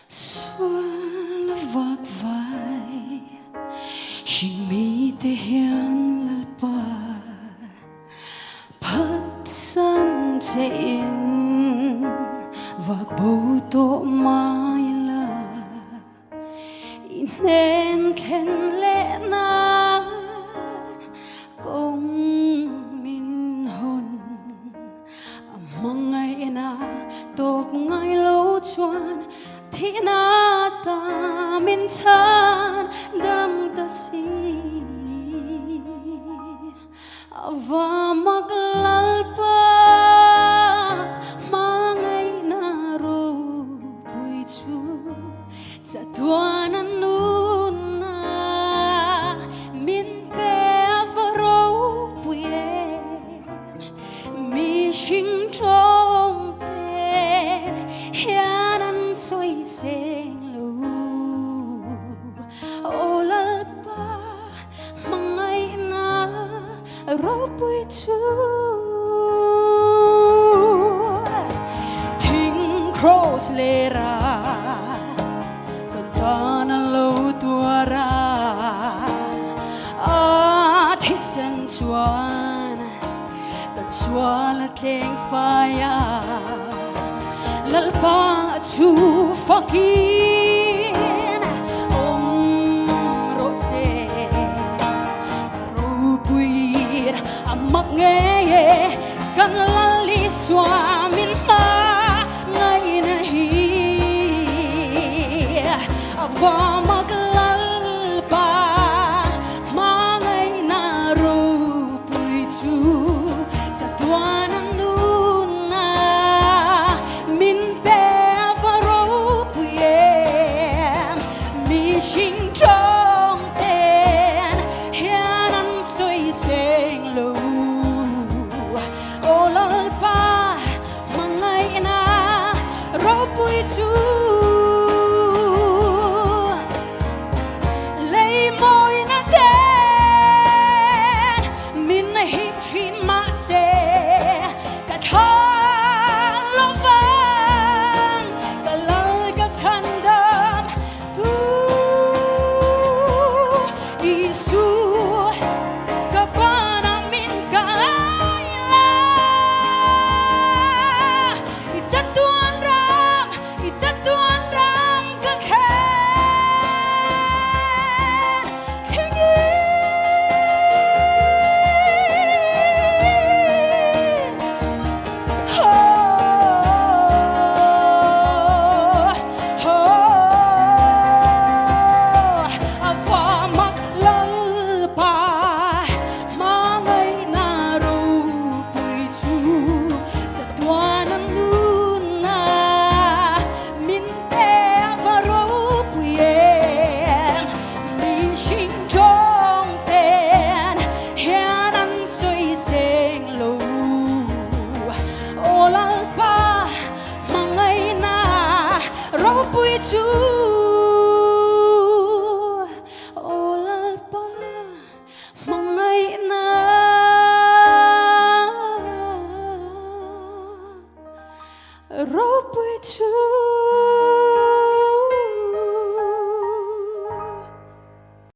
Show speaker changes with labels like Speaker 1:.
Speaker 1: Xuân vạc vai chỉ mi te hiền lalpa phát san trên vạc bầu tô mai la nên khen lẽ na công min hồn mong ngày na top ngày lâu chuan thì na ta min chan dam ta si và mặc lalpa mangai na ro pui chu cha tuan anu na min pe avaro pui mi sing trong pe hian an soi seng lu o lalpa mangai na ro pui chu thing cross le ra con ta na lo tua ra a thi sen chuan con chuan la tleng faya lalpa chu fakin om rose ro puir amak nge kan lali swamin ma ngai na hi ava mag lalpa ma ngai na ro pui chu cha tuan anu na min pe avaro puyen mi sing trong ten hian an soi seng lo o lalpa mangai na ro pui chu lei moi na ten min na hip thin ma se ka tha lo van ka lal ka chan dam tu isu ka pana min ka ai la i chat tuan ram ka khen thing ava mak lalpa mangai na ro pui chu cha tuan anu na min pe avaro puyen mi sing trong ten hian an soi seng lo o lalpa mangai na ro pui chu